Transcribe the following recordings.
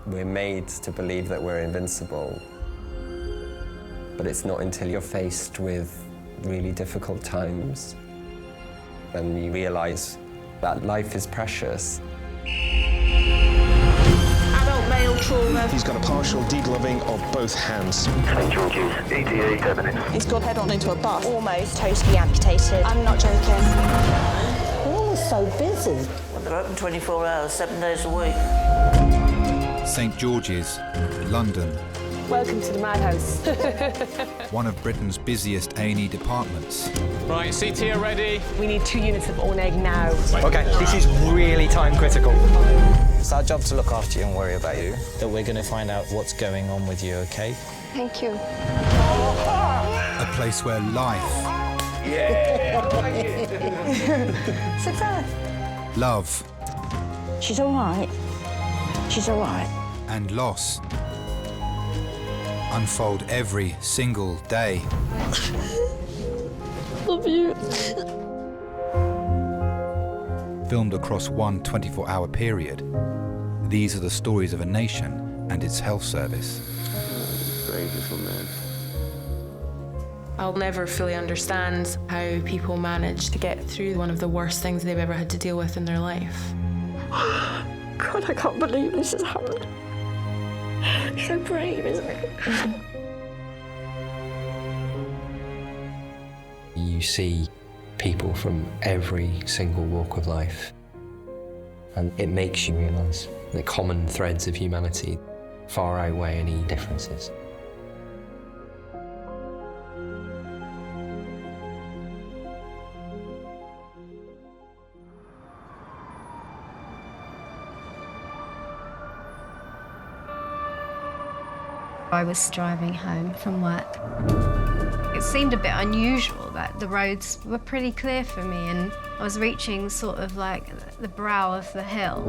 We're made to believe that we're invincible, but it's not until you're faced with really difficult times and you realise that life is precious. Adult male trauma. He's got a partial degloving of both hands. St George's, ETA 10 minutes. He's got head on into a bus. Almost totally amputated. I'm not joking. You're always so busy. Well, they're open 24 hours, 7 days a week. St George's, London. Welcome to the madhouse. One of Britain's busiest A&E departments. Right, CT are ready. We need 2 units of ONEG now. OK, this is really time critical. It's our job to look after you and worry about you. That we're going to find out what's going on with you, OK? Thank you. A place where life... Success. Love... She's all right. She's all right. And loss... unfold every single day. Love you. Filmed across one 24-hour period, these are the stories of a nation and its health service. Very beautiful man. I'll never fully understand how people manage to get through one of the worst things they've ever had to deal with in their life. God, I can't believe this has happened. So brave, isn't it? You see people from every single walk of life, and it makes you realise the common threads of humanity far outweigh any differences. I was driving home from work. It seemed a bit unusual that the roads were pretty clear for me, and I was reaching sort of like the brow of the hill.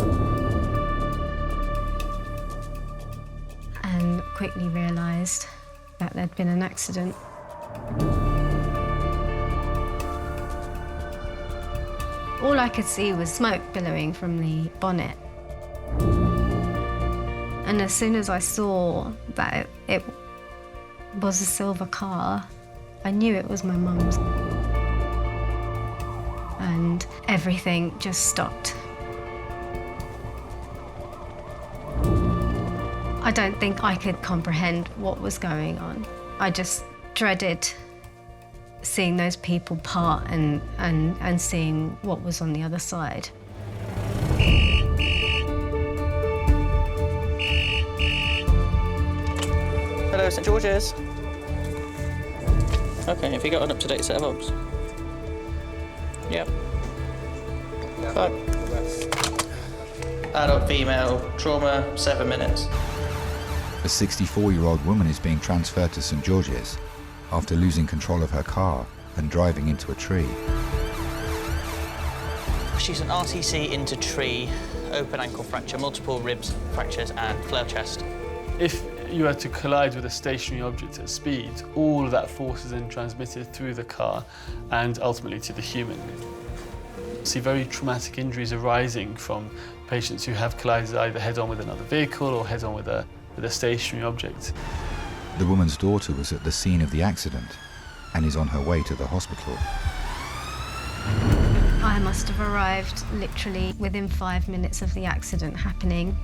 And quickly realised that there'd been an accident. All I could see was smoke billowing from the bonnet. And as soon as I saw that it was a silver car, I knew it was my mum's. And everything just stopped. I don't think I could comprehend what was going on. I just dreaded seeing those people part and seeing what was on the other side. Hello, St George's. OK, have you got an up-to-date set of obs? Yep. Fine. Adult female, trauma, 7 minutes. A 64-year-old woman is being transferred to St George's after losing control of her car and driving into a tree. She's an RTC into tree, open ankle fracture, multiple ribs fractures and flail chest. If you had to collide with a stationary object at speed, all of that force is then transmitted through the car and ultimately to the human. See very traumatic injuries arising from patients who have collided either head-on with another vehicle or head-on with a stationary object. The woman's daughter was at the scene of the accident and is on her way to the hospital. I must have arrived literally within 5 minutes of the accident happening.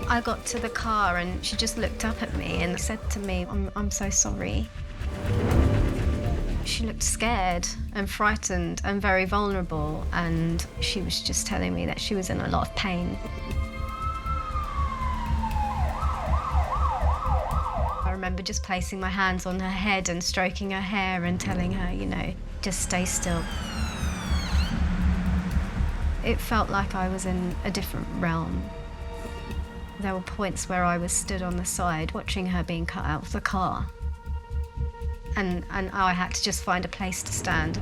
I got to the car and she just looked up at me and said to me, I'm so sorry. She looked scared and frightened and very vulnerable, and she was just telling me that she was in a lot of pain. I remember just placing my hands on her head and stroking her hair and telling her, you know, just stay still. It felt like I was in a different realm. There were points where I was stood on the side watching her being cut out of the car. And I had to just find a place to stand.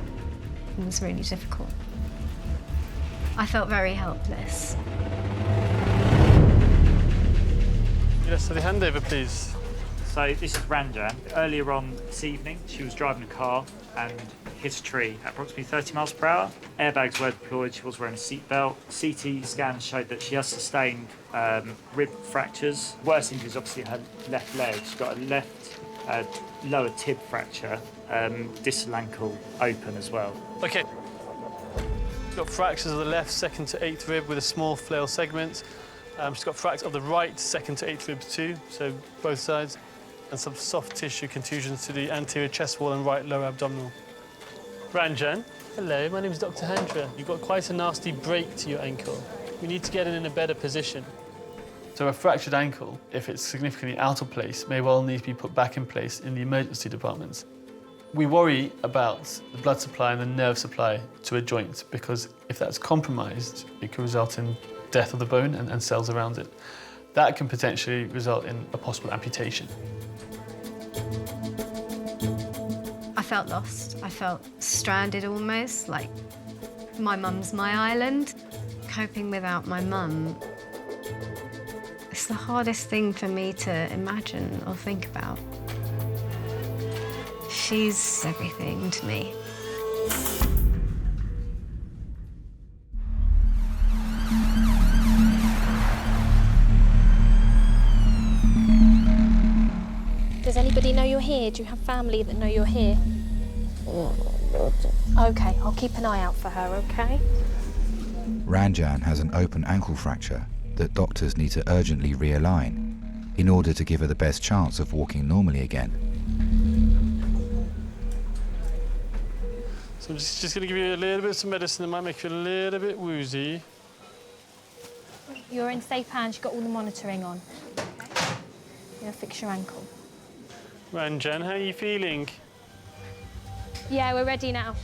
It was really difficult. I felt very helpless. Yes, so the handover, please. So this is Ranjan. Earlier on this evening, she was driving a car and hit a tree at approximately 30 miles per hour. Airbags were deployed, she was wearing a seatbelt. CT scans showed that she has sustained rib fractures. Worst injury is obviously her left leg. She's got a left lower tib fracture, distal ankle open as well. OK. She's got fractures of the left 2nd to 8th rib with a small flail segment. She's got fractures of the right 2nd to 8th ribs too, so both sides, and some soft tissue contusions to the anterior chest wall and right lower abdominal. Ranjan. Hello, my name is Dr. Handra. You've got quite a nasty break to your ankle. We need to get it in a better position. So a fractured ankle, if it's significantly out of place, may well need to be put back in place in the emergency departments. We worry about the blood supply and the nerve supply to a joint because if that's compromised, it can result in death of the bone and cells around it. That can potentially result in a possible amputation. I felt lost. I felt stranded almost, like my mum's my island. Coping without my mum, it's the hardest thing for me to imagine or think about. She's everything to me. Does anybody know you're here? Do you have family that know you're here? OK, I'll keep an eye out for her, OK? Ranjan has an open ankle fracture that doctors need to urgently realign in order to give her the best chance of walking normally again. So I'm just going to give you a little bit of some medicine that might make you a little bit woozy. You're in safe hands. You've got all the monitoring on. I'm going to fix your ankle. Ranjan, how are you feeling? Yeah, we're ready now.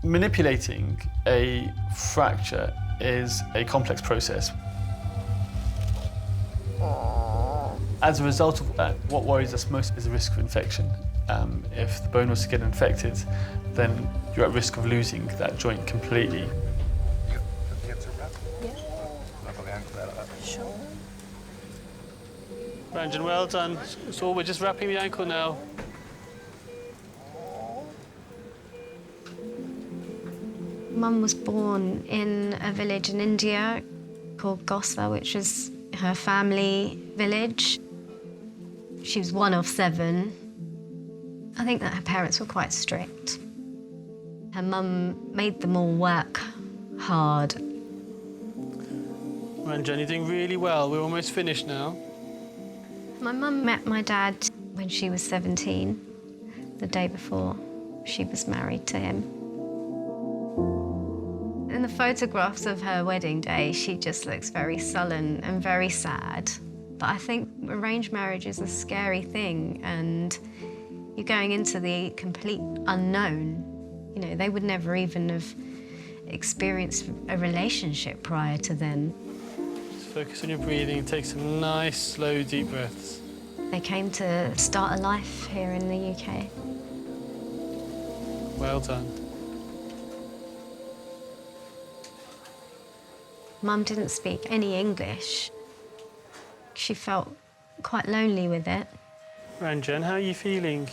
Manipulating a fracture is a complex process. As a result of that, what worries us most is the risk of infection. If the bone was to get infected, then you're at risk of losing that joint completely. Sure. Ranjan, well done. So we're just wrapping the ankle now. Mum was born in a village in India called Gosa, which is her family village. She was one of 7. I think that her parents were quite strict. Her mum made them all work hard. Ranjan, you're doing really well. We're almost finished now. My mum met my dad when she was 17, the day before she was married to him. In the photographs of her wedding day, she just looks very sullen and very sad. But I think arranged marriage is a scary thing, and you're going into the complete unknown. You know, they would never even have experienced a relationship prior to then. Just focus on your breathing, take some nice, slow, deep breaths. They came to start a life here in the UK. Well done. Mum didn't speak any English. She felt quite lonely with it. Ranjan, how are you feeling?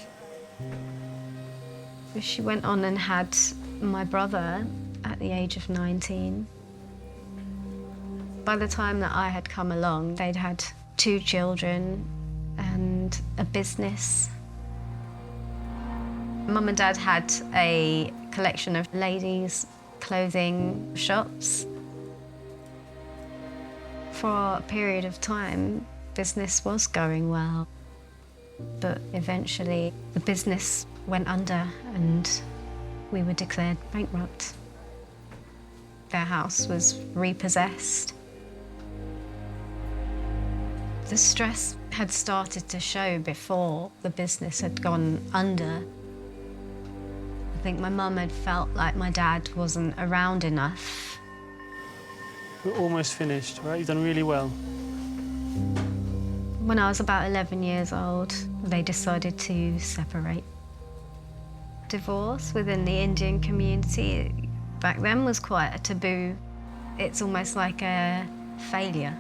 She went on and had my brother at the age of 19. By the time that I had come along, they'd had 2 children and a business. Mum and Dad had a collection of ladies' clothing shops. For a period of time, business was going well. But eventually, the business went under and we were declared bankrupt. Their house was repossessed. The stress had started to show before the business had gone under. I think my mum had felt like my dad wasn't around enough. We're almost finished, right? You've done really well. When I was about 11 years old, they decided to separate. Divorce within the Indian community back then was quite a taboo. It's almost like a failure.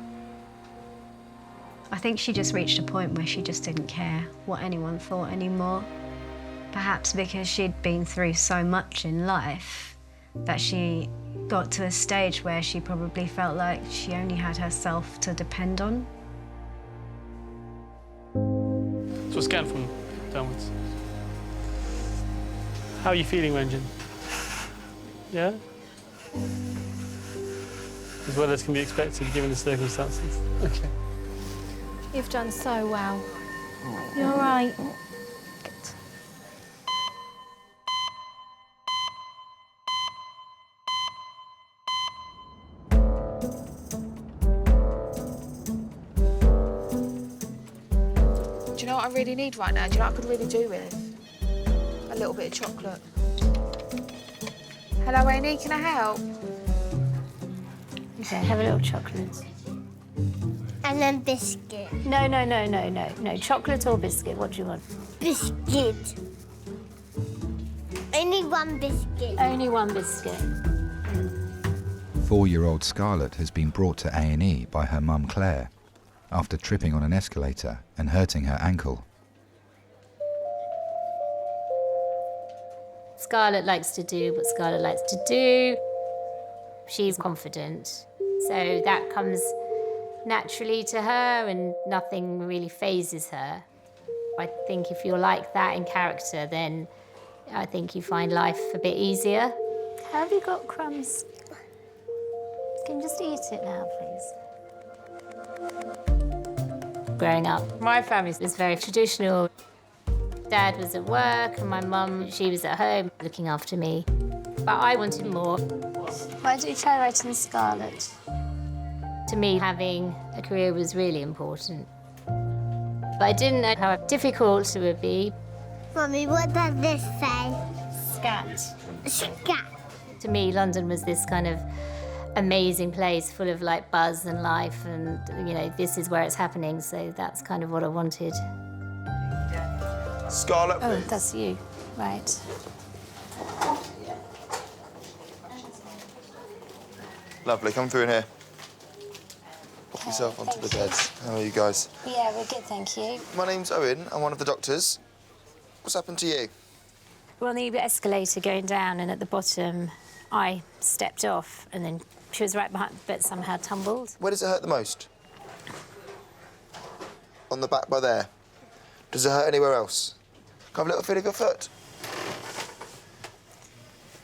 I think she just reached a point where she just didn't care what anyone thought anymore. Perhaps because she'd been through so much in life that she got to a stage where she probably felt like she only had herself to depend on. So scan from downwards. How are you feeling, Ranjan? Yeah? As well as can be expected given the circumstances. Okay. You've done so well. You're all right. Do you know what I really need right now? Do you know what I could really do with? A little bit of chocolate. Hello, A&E, can I help? Okay, have a little chocolate. And then biscuit. No. Chocolate or biscuit, what do you want? Biscuit. Only one biscuit. Only one biscuit. 4-year-old Scarlett has been brought to A&E by her mum Claire after tripping on an escalator and hurting her ankle. Scarlett likes to do what Scarlett likes to do. She's confident, so that comes naturally to her and nothing really phases her. I think if you're like that in character, then I think you find life a bit easier. Have you got crumbs? Can you just eat it now, please? Growing up, my family was very traditional. Dad was at work and my mum, she was at home looking after me. But I wanted more. Why don't you try writing Scarlett? To me, having a career was really important. But I didn't know how difficult it would be. Mummy, what does this say? Scat. Scat. To me, London was this kind of amazing place full of like buzz and life and, you know, this is where it's happening, so that's kind of what I wanted. Scarlett, Oh, please. that's you. Right. Lovely, come through in here. Pop yourself onto the bed. How are you guys? Yeah, we're good, thank you. My name's Owen, I'm one of the doctors. What's happened to you? We're on the escalator going down, and at the bottom, I stepped off, and then she was right behind, but somehow tumbled. Where does it hurt the most? On the back by there. Does it hurt anywhere else? Can I have a little feel of your foot?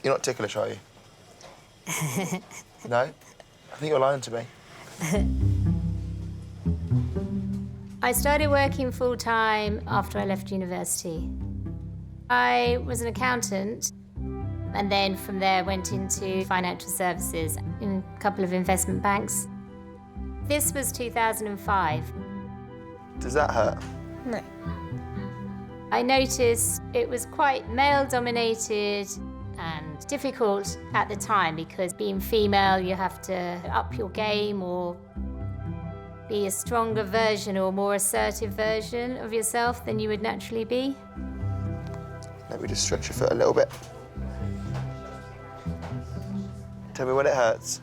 You're not ticklish, are you? No? I think you're lying to me. I started working full-time after I left university. I was an accountant, and then from there went into financial services in a couple of investment banks. This was 2005. Does that hurt? No. I noticed it was quite male-dominated and difficult at the time because being female, you have to up your game or be a stronger version or more assertive version of yourself than you would naturally be. Let me just stretch your foot a little bit. Tell me when it hurts.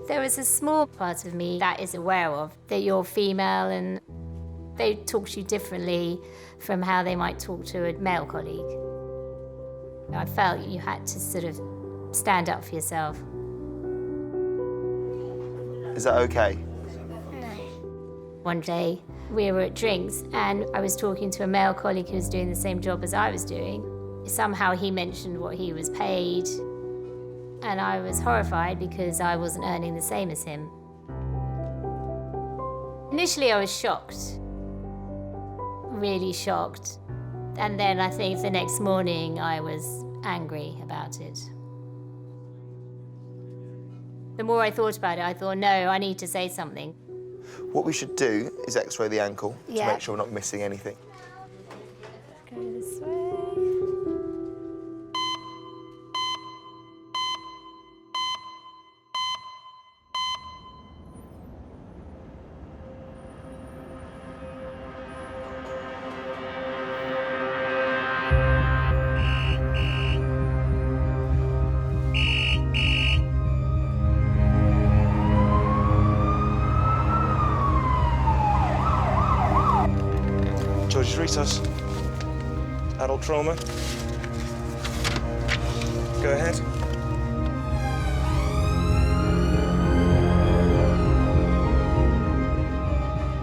There was a small part of me that is aware of that you're female and they talk to you differently from how they might talk to a male colleague. I felt you had to sort of stand up for yourself. Is that okay? One day, we were at drinks and I was talking to a male colleague who was doing the same job as I was doing. Somehow he mentioned what he was paid, and I was horrified because I wasn't earning the same as him. Initially, I was shocked, really shocked. And then I think the next morning, I was angry about it. The more I thought about it, I thought, no, I need to say something. What we should do is x-ray the ankle to Yeah. make sure we're not missing anything. Go this way. Seizures. Adult trauma. Go ahead.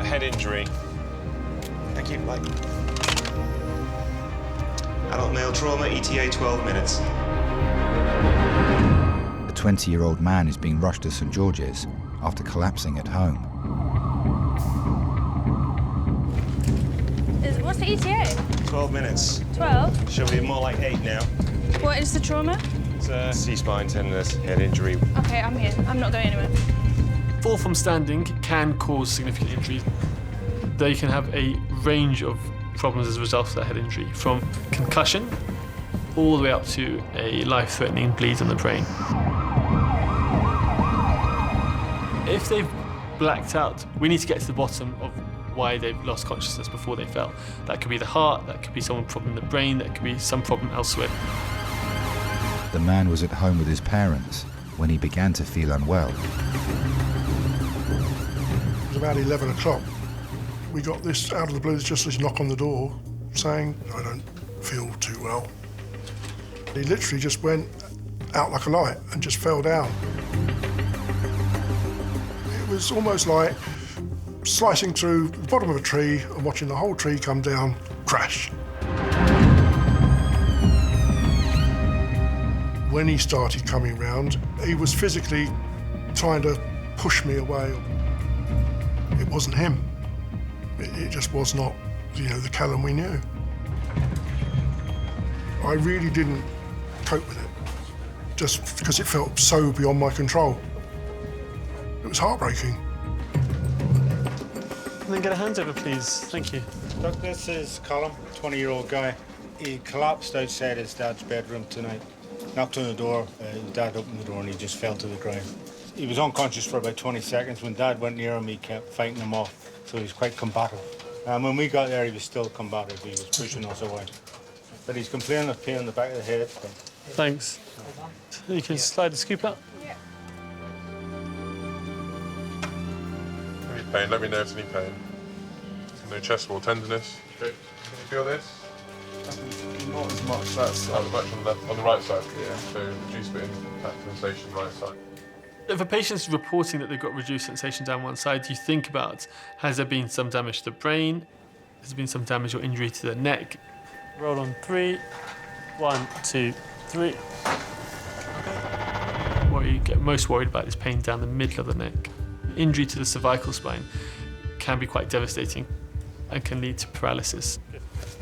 A head injury. Thank you, bye. Adult male trauma, ETA 12 minutes. A 20-year-old man is being rushed to St George's after collapsing at home. What's the ETA? 12 minutes. 12? She'll be more like 8 now. What is the trauma? It's a C-spine tenderness, head injury. Okay, I'm here. I'm not going anywhere. Fall from standing can cause significant injuries. They can have a range of problems as a result of that head injury, from concussion all the way up to a life-threatening bleed on the brain. If they've blacked out, we need to get to the bottom of why they've lost consciousness before they fell. That could be the heart, that could be some problem in the brain, that could be some problem elsewhere. The man was at home with his parents when he began to feel unwell. It was about 11 o'clock. We got this out of the blue, just this knock on the door saying, I don't feel too well. He literally just went out like a light and just fell down. It was almost like slicing through the bottom of a tree and watching the whole tree come down, crash. When he started coming round, he was physically trying to push me away. It wasn't him. It just was not, the Callum we knew. I really didn't cope with it, just because it felt so beyond my control. It was heartbreaking. Can I get a hand over, please? Thank you. Look, this is Callum, 20-year-old guy. He collapsed outside his dad's bedroom tonight. Knocked on the door, his dad opened the door and he just fell to the ground. He was unconscious for about 20 seconds. When Dad went near him, he kept fighting him off, so he was quite combative. And when we got there, he was still combative. He was pushing us away. But he's complaining of pain in the back of the head. So. Thanks. You can slide the scoop out. Any pain, let me know if there's any pain. No chest wall tenderness. Okay. Can you feel this? Not as much that side. Not as much on the right side? Yeah. So reduced bit impact sensation right side. If a patient's reporting that they've got reduced sensation down one side, you think about, has there been some damage to the brain? Has there been some damage or injury to the neck? Roll on 3. 1, 2, 3. What you get most worried about is pain down the middle of the neck. Injury to the cervical spine can be quite devastating and can lead to paralysis.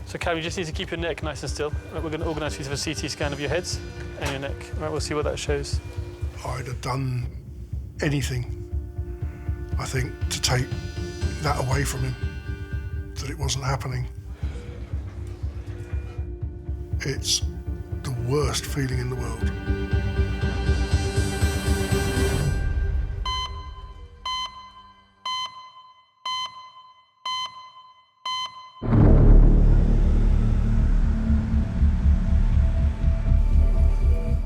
So Callum, you just need to keep your neck nice and still. We're going to organise you for a CT scan of your heads and your neck. Right, we'll see what that shows. I'd have done anything, I think, to take that away from him, that it wasn't happening. It's the worst feeling in the world.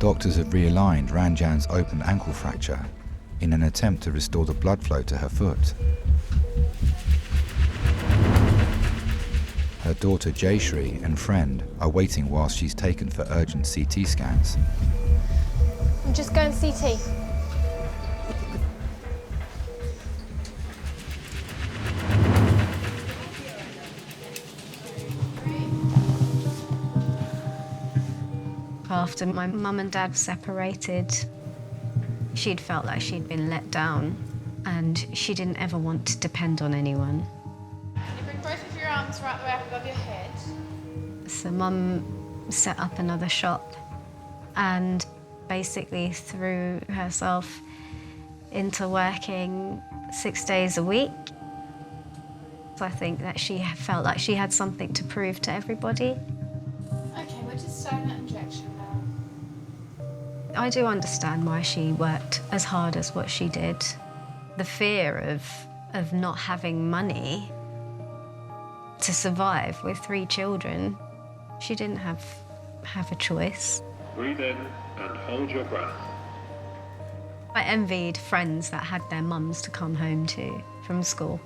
Doctors have realigned Ranjan's open ankle fracture in an attempt to restore the blood flow to her foot. Her daughter Jayshri and friend are waiting whilst she's taken for urgent CT scans. I'm just going CT. After my mum and dad separated, she'd felt like she'd been let down and she didn't ever want to depend on anyone. You bring both of your arms right the way up above your head. So Mum set up another shop and basically threw herself into working 6 days a week. So I think that she felt like she had something to prove to everybody. Okay, we're just starting that injection now. I do understand why she worked as hard as what she did. The fear of not having money to survive with 3 children, she didn't have a choice. Breathe in and hold your breath. I envied friends that had their mums to come home to from school,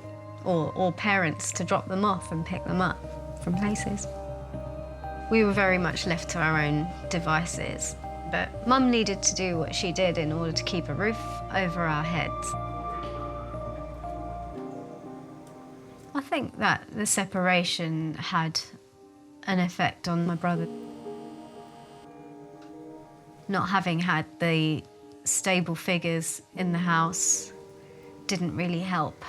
or parents to drop them off and pick them up. from places. We were very much left to our own devices, but Mum needed to do what she did in order to keep a roof over our heads. I think that the separation had an effect on my brother. Not having had the stable figures in the house didn't really help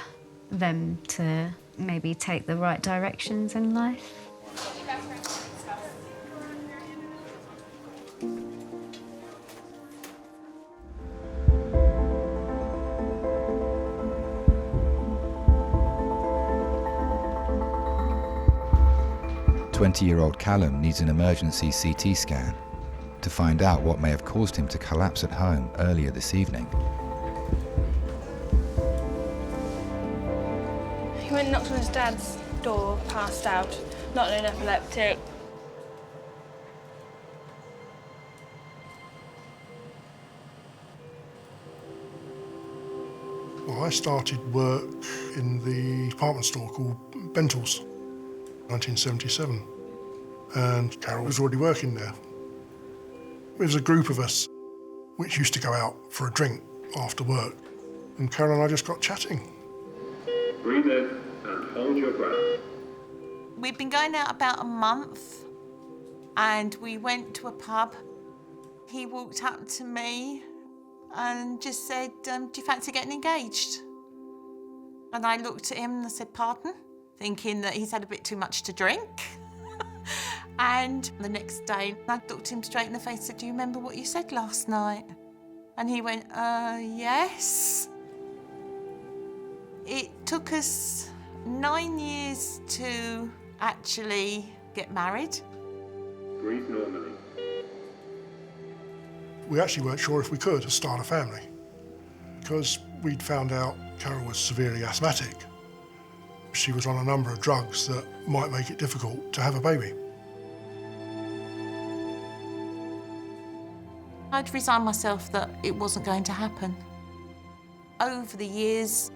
them to maybe take the right directions in life. 20-year-old Callum needs an emergency CT scan to find out what may have caused him to collapse at home earlier this evening. He went and knocked on his dad's door, passed out, not an epileptic. Well, I started work in the department store called Bentel's, 1977, and Carol was already working there. There was a group of us which used to go out for a drink after work, and Carol and I just got chatting. Breathe in and hold your breath. We'd been going out about a month, and we went to a pub. He walked up to me and just said, do you fancy getting engaged? And I looked at him and I said, pardon? Thinking that he's had a bit too much to drink. And the next day, I looked him straight in the face and said, do you remember what you said last night? And he went, yes. It took us 9 years to actually get married. Breathe normally. We actually weren't sure if we could start a family because we'd found out Carol was severely asthmatic. She was on a number of drugs that might make it difficult to have a baby. I'd resigned myself that it wasn't going to happen. Over the years,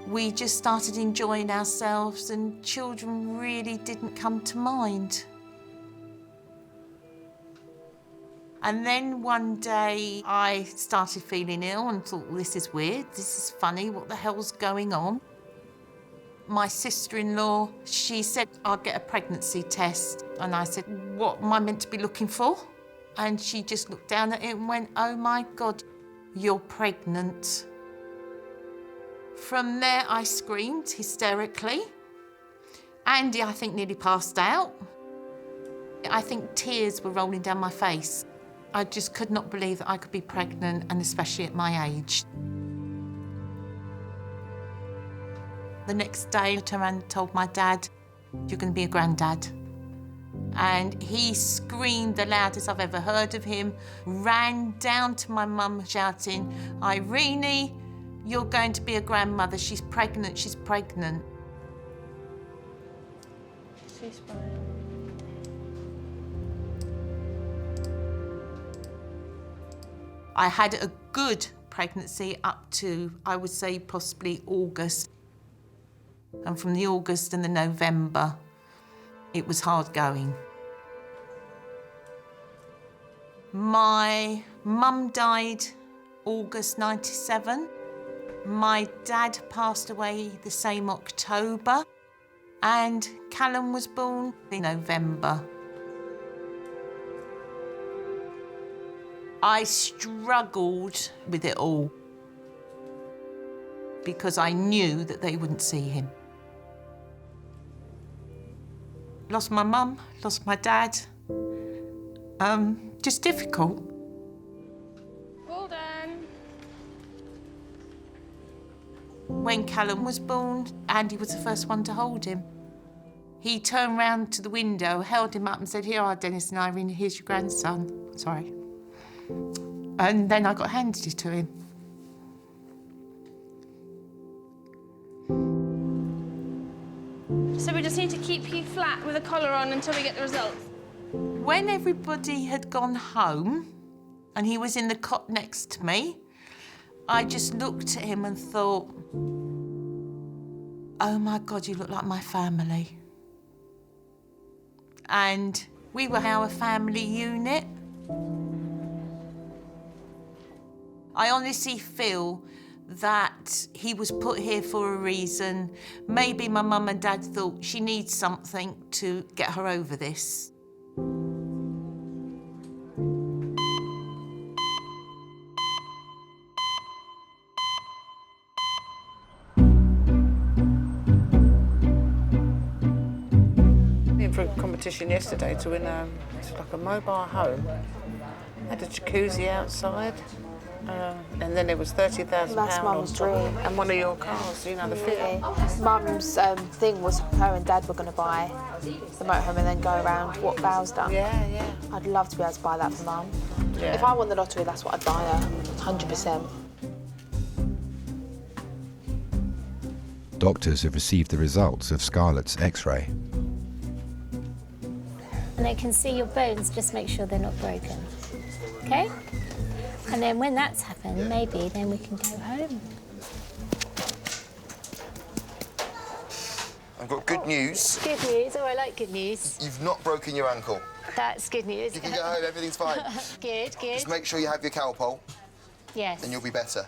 we just started enjoying ourselves and children really didn't come to mind. And then one day I started feeling ill and thought, well, this is weird, this is funny, what the hell's going on? My sister-in-law, she said, I'll get a pregnancy test. And I said, what am I meant to be looking for? And she just looked down at it and went, oh my God, you're pregnant. From there, I screamed hysterically. Andy, I think, nearly passed out. I think tears were rolling down my face. I just could not believe that I could be pregnant, and especially at my age. The next day, I turned around and told my dad, you're going to be a granddad. And he screamed the loudest I've ever heard of him, ran down to my mum shouting, Irene, you're going to be a grandmother. She's pregnant, she's pregnant. She's fine. I had a good pregnancy up to, I would say, possibly August. And from the August and the November, it was hard going. My mum died August 97. My dad passed away the same October. And Callum was born in November. I struggled with it all because I knew that they wouldn't see him. Lost my mum, lost my dad. Just difficult. Well done. When Callum was born, Andy was the first one to hold him. He turned round to the window, held him up and said, here are Dennis and Irene, here's your grandson. Sorry. And then I got handed it to him. So we just need to keep you flat with a collar on until we get the results? When everybody had gone home and he was in the cot next to me, I just looked at him and thought, oh my God, you look like my family. and we were our family unit. I honestly feel that he was put here for a reason. Maybe my mum and dad thought she needs something to get her over this. For a competition yesterday to win it's like a mobile home. Had a jacuzzi outside, and then there was £30,000 That's Mum's dream. and one of your cars, you know, the fit. Mum's thing was her and Dad were going to buy the motorhome and then go around what Val's done. Yeah, yeah. I'd love to be able to buy that for Mum. Yeah. If I won the lottery, that's what I'd buy her, 100%. Doctors have received the results of Scarlett's X-ray. And they can see your bones, just make sure they're not broken. Okay? And then when that's happened, maybe then we can go home. I've got good news. Good news. Oh, I like good news. You've not broken your ankle. That's good news. You can go home, everything's fine. Good, good. Just make sure you have your cowpole. Yes. And you'll be better.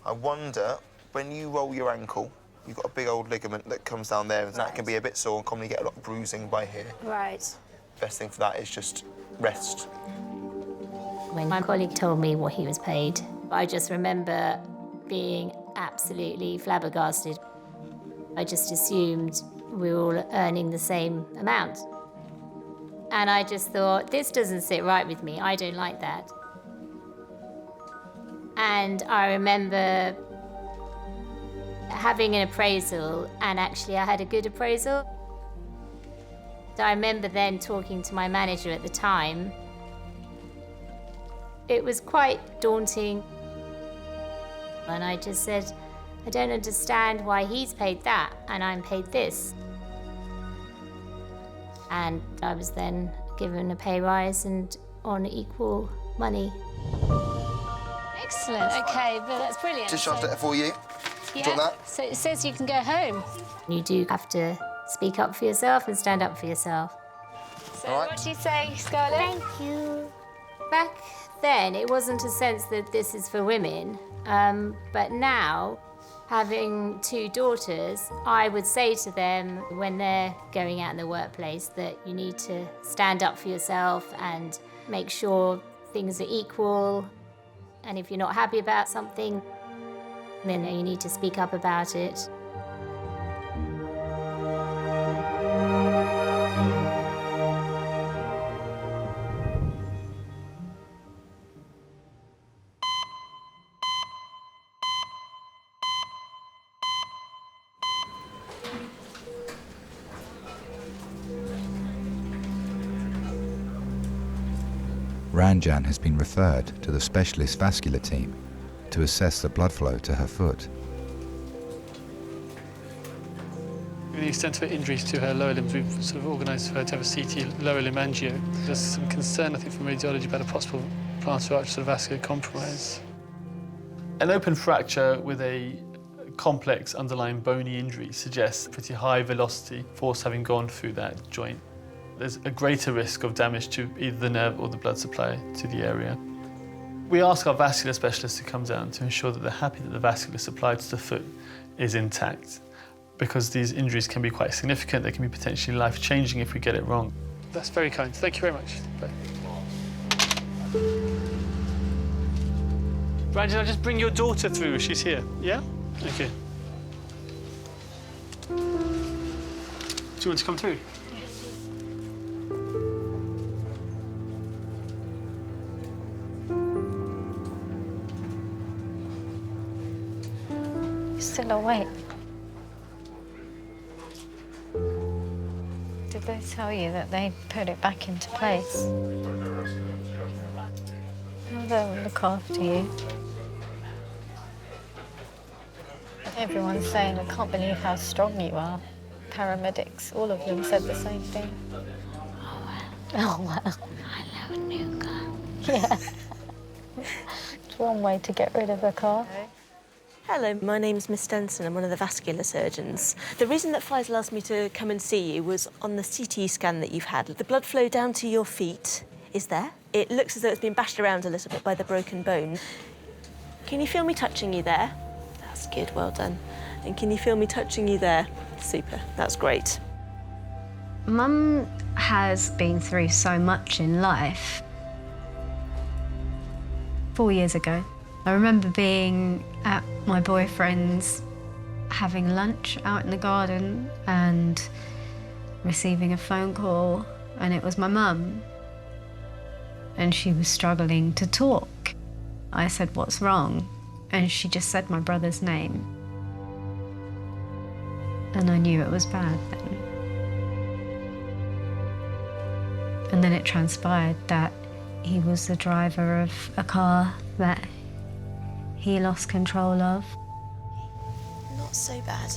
I wonder, when you roll your ankle, you've got a big old ligament that comes down there, and that can be a bit sore and commonly get a lot of bruising by here. Right. Best thing for that is just rest. When my colleague told me what he was paid, I just remember being absolutely flabbergasted. I just assumed we were all earning the same amount. And I just thought, this doesn't sit right with me. I don't like that. And I remember having an appraisal, and actually I had a good appraisal. I remember then talking to my manager at the time. It was quite daunting. And I just said, I don't understand why he's paid that and I'm paid this. And I was then given a pay rise and on equal money. Excellent, okay, but that's brilliant. Just shoved it for you. Yeah, Do you want that? so it says you can go home. You do have to speak up for yourself and stand up for yourself. So what do you say, Scarlett? Thank you. Back then, it wasn't a sense that this is for women, but now, having two daughters, I would say to them when they're going out in the workplace that you need to stand up for yourself and make sure things are equal. And if you're not happy about something, then you need to speak up about it. Ranjan has been referred to the specialist vascular team to assess the blood flow to her foot. The extent of her injuries to her lower limbs, we've sort of organised for her to have a CT lower limb angio. There's some concern, I think, from radiology about a possible plantar arch sort of vascular compromise. An open fracture with a complex underlying bony injury suggests pretty high velocity force having gone through that joint. There's a greater risk of damage to either the nerve or the blood supply to the area. We ask our vascular specialists to come down to ensure that they're happy that the vascular supply to the foot is intact, because these injuries can be quite significant. They can be potentially life-changing if we get it wrong. That's very kind. Thank you very much. Bye. Brandon, I'll just bring your daughter through. She's here. Yeah? Okay. Do you want to come through? Still awake. Did they tell you that they put it back into place? Oh, they'll look after you. Everyone's saying, I can't believe how strong you are. Paramedics, all of them said the same thing. Oh, well. Hello, new guy. Yeah. It's one way to get rid of a car. Hello, my name's Miss Stenson. I'm one of the vascular surgeons. The reason that Faisal asked me to come and see you was on the CT scan that you've had. The blood flow down to your feet is there. It looks as though it's been bashed around a little bit by the broken bone. Can you feel me touching you there? That's good, well done. And can you feel me touching you there? Super, that's great. Mum has been through so much in life. 4 years ago, I remember being at my boyfriend's having lunch out in the garden and receiving a phone call, and it was my mum. And she was struggling to talk. I said, "What's wrong?" And she just said my brother's name. And I knew it was bad then. And then it transpired that he was the driver of a car that he lost control of. Not so bad.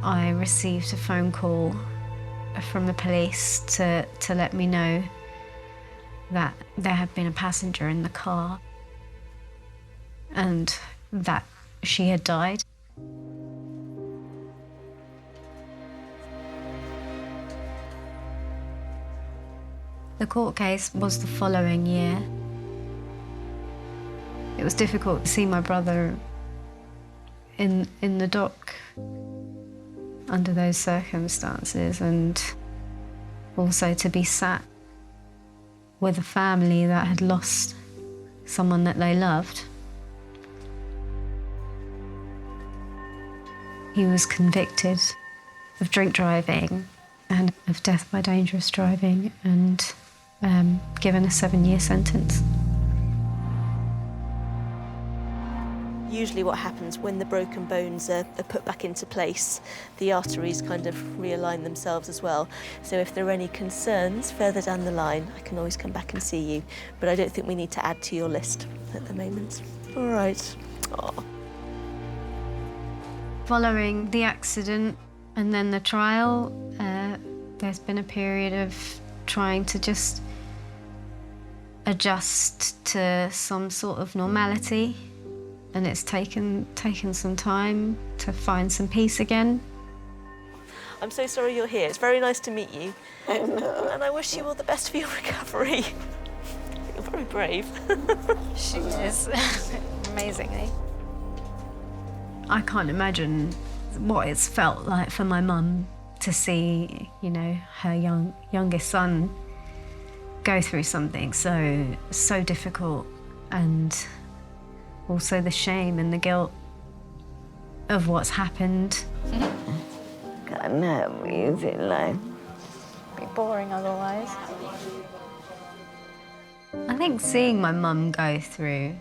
I received a phone call from the police to let me know that there had been a passenger in the car and that she had died. The court case was the following year. It was difficult to see my brother in the dock under those circumstances, and also to be sat with a family that had lost someone that they loved. He was convicted of drink driving and of death by dangerous driving and given a 7-year sentence. Usually what happens when the broken bones are put back into place, the arteries kind of realign themselves as well. So if there are any concerns further down the line, I can always come back and see you. But I don't think we need to add to your list at the moment. All right. Aww. Following the accident and then the trial, there's been a period of trying to just adjust to some sort of normality. And it's taken some time to find some peace again. I'm so sorry you're here. It's very nice to meet you. I know. And I wish you all the best for your recovery. You're very brave. She is. Amazing, eh? I can't imagine what it's felt like for my mum to see, you know, her youngest son go through something so difficult, and also the shame and the guilt of what's happened. Can't help me, is it like? Be boring otherwise. I think seeing my mum go through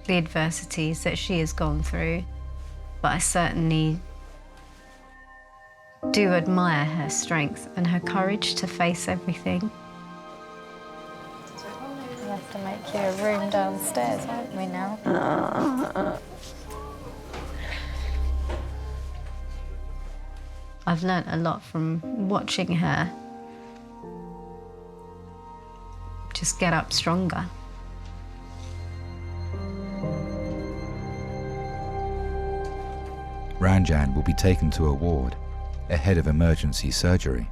the adversities that she has gone through, but I certainly do admire her strength and her courage to face everything. We have to make you a room downstairs, haven't we now? I've learnt a lot from watching her just get up stronger. Ranjan will be taken to a ward ahead of emergency surgery.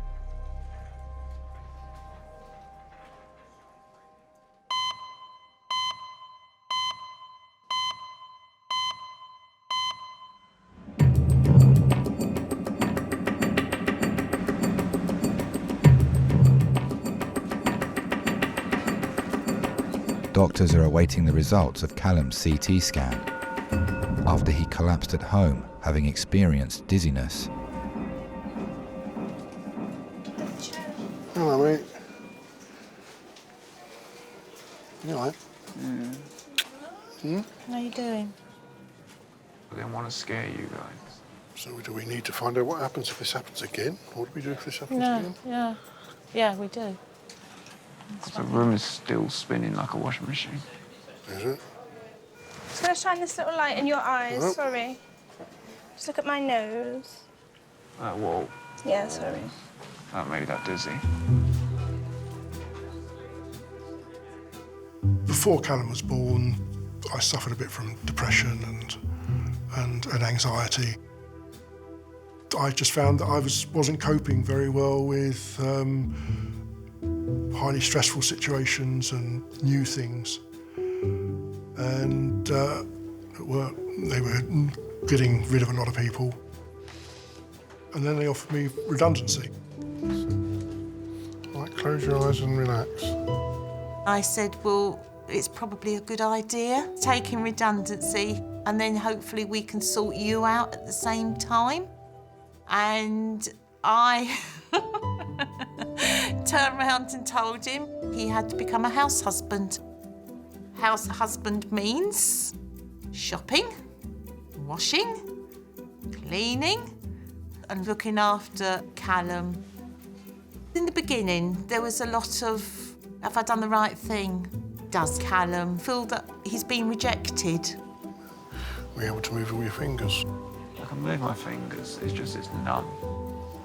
Doctors are awaiting the results of Callum's CT scan after he collapsed at home, having experienced dizziness. Hello, mate. You all right? How are you doing? I didn't want to scare you guys. So do we need to find out what happens if this happens again? What do we do if this happens No, again? yeah, we do. The room is still spinning like a washing machine. Is it? Just gonna shine this little light in your eyes. Yep. Sorry. Just look at my nose. Whoa. Yeah, sorry. That made that dizzy. Before Callum was born, I suffered a bit from depression and anxiety. I just found that I wasn't coping very well with highly stressful situations and new things. And at work, they were getting rid of a lot of people. And then they offered me redundancy. Right, close your eyes and relax. I said, well, it's probably a good idea, taking redundancy, and then hopefully we can sort you out at the same time. And I turned around and told him he had to become a house husband. House husband means shopping, washing, cleaning, and looking after Callum. In the beginning, there was a lot of, have I done the right thing? Does Callum feel that he's been rejected? Were you able to move all your fingers? I can move my fingers, it's numb.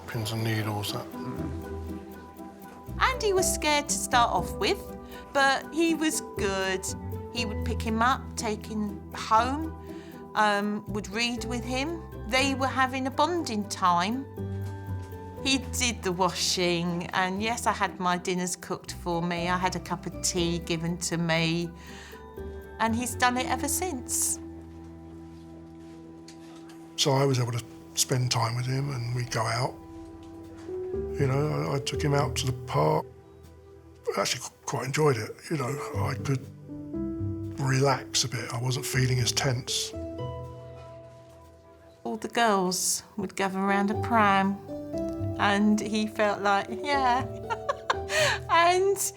Pins and needles, that. Andy was scared to start off with, but he was good. He would pick him up, take him home, would read with him. They were having a bonding time. He did the washing, and yes, I had my dinners cooked for me. I had a cup of tea given to me, and he's done it ever since. So I was able to spend time with him, and we'd go out. You know, I took him out to the park. I actually quite enjoyed it. You know, I could relax a bit. I wasn't feeling as tense. All the girls would gather around a pram, and he felt like, yeah. And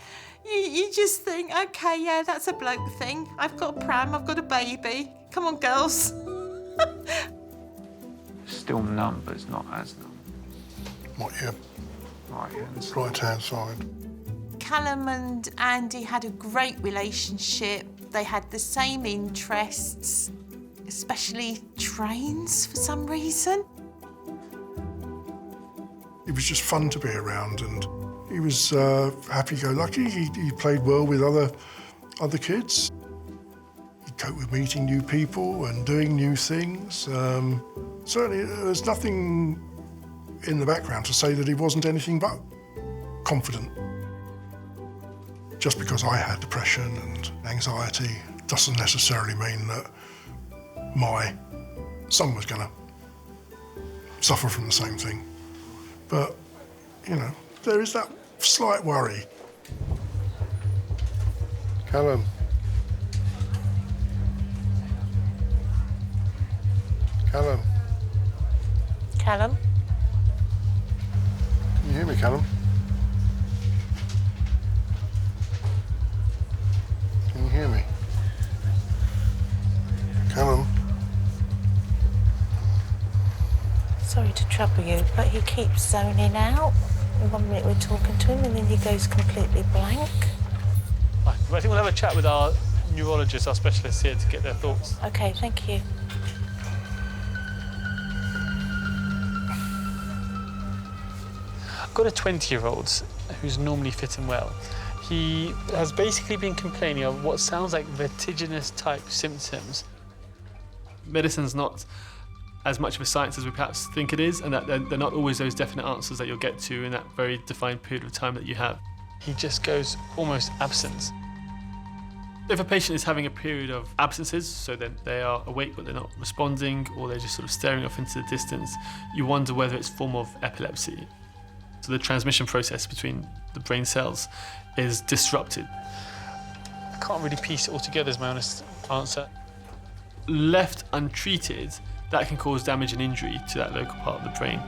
you just think, OK, yeah, that's a bloke thing. I've got a pram, I've got a baby. Come on, girls. Still numb, but it's not as numb. What, your right-hand side? Callum and Andy had a great relationship. They had the same interests, especially trains for some reason. It was just fun to be around, and he was happy-go-lucky. He played well with other kids. He'd cope with meeting new people and doing new things. Certainly, there's nothing in the background to say that he wasn't anything but confident. Just because I had depression and anxiety doesn't necessarily mean that my son was going to suffer from the same thing. But, you know, there is that slight worry. Callum. Callum. Callum? Can you hear me, Callum? Can you hear me? Callum? Sorry to trouble you, but he keeps zoning out. 1 minute we're talking to him and then he goes completely blank. Right. Well, I think we'll have a chat with our neurologist, our specialist here, to get their thoughts. OK, thank you. I've got a 20-year-old who's normally fit and well. He has basically been complaining of what sounds like vertiginous type symptoms. Medicine's not as much of a science as we perhaps think it is, and that they're not always those definite answers that you'll get to in that very defined period of time that you have. He just goes almost absent. If a patient is having a period of absences, so then they are awake but they're not responding, or they're just sort of staring off into the distance, you wonder whether it's a form of epilepsy. So the transmission process between the brain cells is disrupted. I can't really piece it all together, is my honest answer. Left untreated, that can cause damage and injury to that local part of the brain.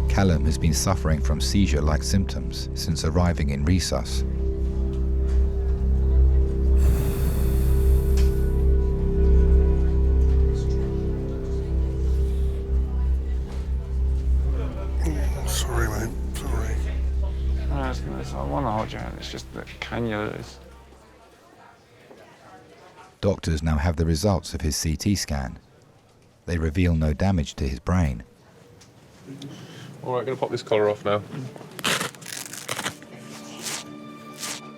Callum has been suffering from seizure-like symptoms since arriving in resus. Sorry, mate. Sorry. No, I want to hold your hand. It's just the cannula is. Doctors now have the results of his CT scan. They reveal no damage to his brain. All right, going to pop this collar off now.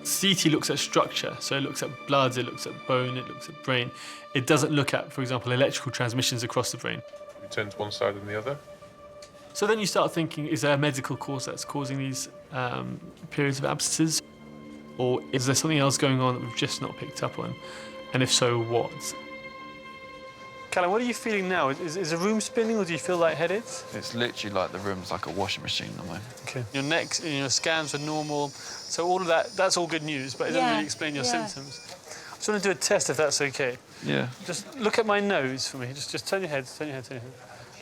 CT looks at structure, so it looks at blood, it looks at bone, it looks at brain. It doesn't look at, for example, electrical transmissions across the brain. You turn to one side and the other. So then you start thinking, is there a medical cause that's causing these periods of abscesses? Or is there something else going on that we've just not picked up on? And if so, what? Callum, what are you feeling now? Is the room spinning or do you feel lightheaded? It's literally like the room's like a washing machine at the moment. Okay. Your neck and your scans are normal. So all of that's all good news, but it doesn't really explain your symptoms. I just want to do a test if that's okay. Yeah. Just look at my nose for me. Just turn your head, turn your head, turn your head.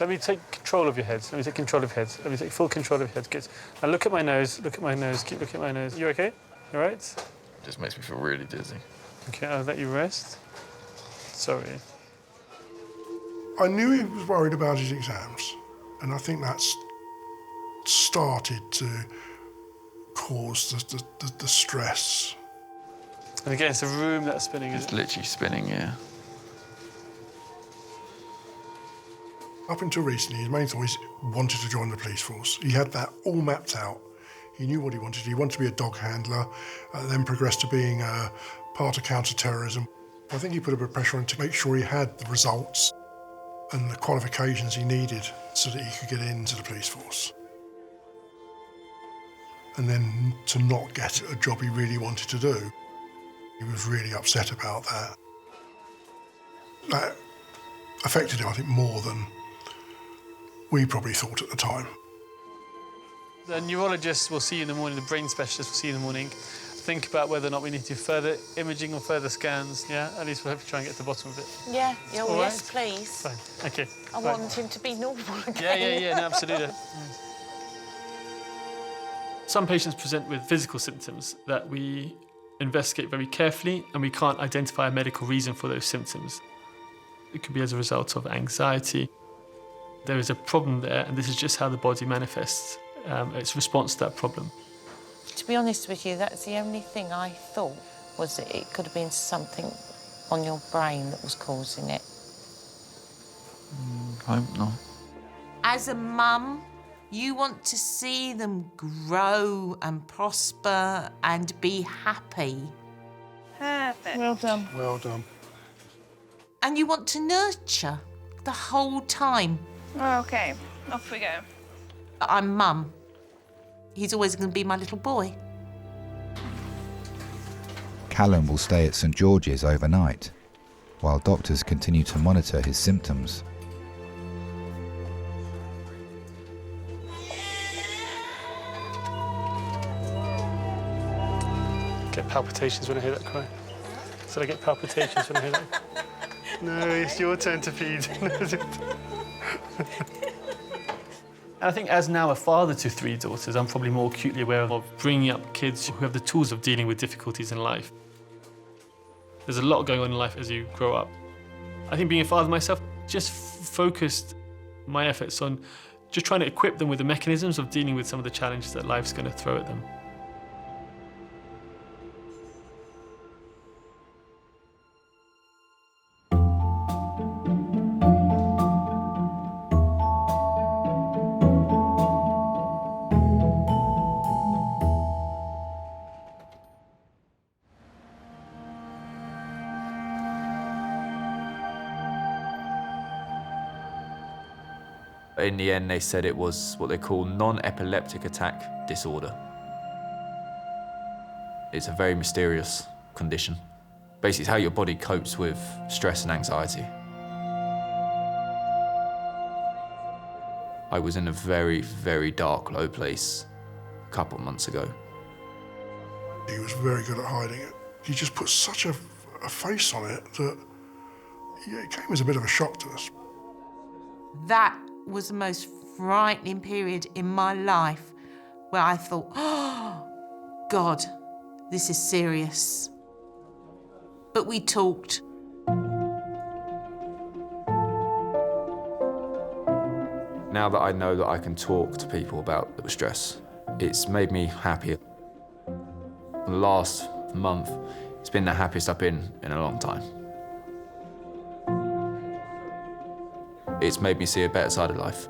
Let me take control of your head. Let me take control of your head. Let me take full control of your head. Good. Now look at my nose, look at my nose, keep looking at my nose. You okay? You all right? Just makes me feel really dizzy. Okay, I'll let you rest. Sorry. I knew he was worried about his exams, and I think that's started to cause the stress. And again, it's a room that's spinning. It's literally spinning, yeah. Up until recently, his main thought is he wanted to join the police force. He had that all mapped out. He knew what he wanted. He wanted to be a dog handler, then progressed to being a part of counter-terrorism. I think he put a bit of pressure on to make sure he had the results and the qualifications he needed so that he could get into the police force. And then to not get a job he really wanted to do, he was really upset about that. That affected him, I think, more than we probably thought at the time. The neurologist will see you in the morning, the brain specialist will see you in the morning. Think about whether or not we need to do further imaging or further scans, yeah? At least we'll have to try and get to the bottom of it. Yeah, All yes, right? please. Fine, OK. I Right. want him to be normal again. Yeah, no, absolutely. Some patients present with physical symptoms that we investigate very carefully and we can't identify a medical reason for those symptoms. It could be as a result of anxiety. There is a problem there, and this is just how the body manifests its response to that problem. To be honest with you, that's the only thing I thought was that it could have been something on your brain that was causing it. I hope not. As a mum, you want to see them grow and prosper and be happy. Perfect. Well done. Well done. And you want to nurture the whole time. OK, off we go. I'm mum. He's always going to be my little boy. Callum will stay at St George's overnight, while doctors continue to monitor his symptoms. Get palpitations when I hear that cry. So I get palpitations when I hear that. No, it's your turn to feed. And I think as now a father to 3 daughters, I'm probably more acutely aware of bringing up kids who have the tools of dealing with difficulties in life. There's a lot going on in life as you grow up. I think being a father myself just focused my efforts on just trying to equip them with the mechanisms of dealing with some of the challenges that life's going to throw at them. In the end, they said it was what they call non-epileptic attack disorder. It's a very mysterious condition. Basically, it's how your body copes with stress and anxiety. I was in a very, very dark, low place a couple of months ago. He was very good at hiding it. He just put such a face on it that it came as a bit of a shock to us. That was the most frightening period in my life where I thought, oh, God, this is serious. But we talked. Now that I know that I can talk to people about the stress, it's made me happier. The last month, it's been the happiest I've been in a long time. It's made me see a better side of life.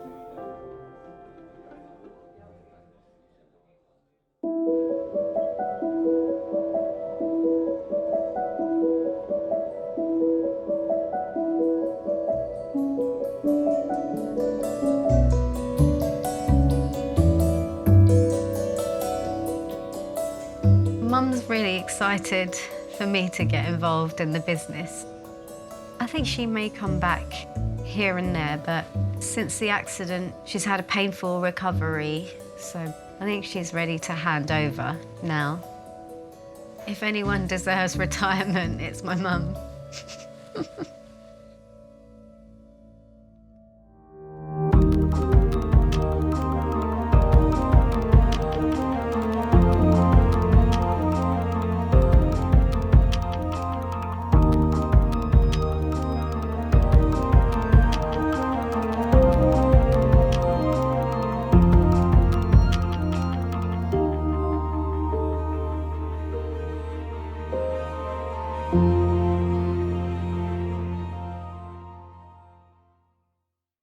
Mum's really excited for me to get involved in the business. I think she may come back here and there, but since the accident, she's had a painful recovery, so I think she's ready to hand over now. If anyone deserves retirement, it's my mum.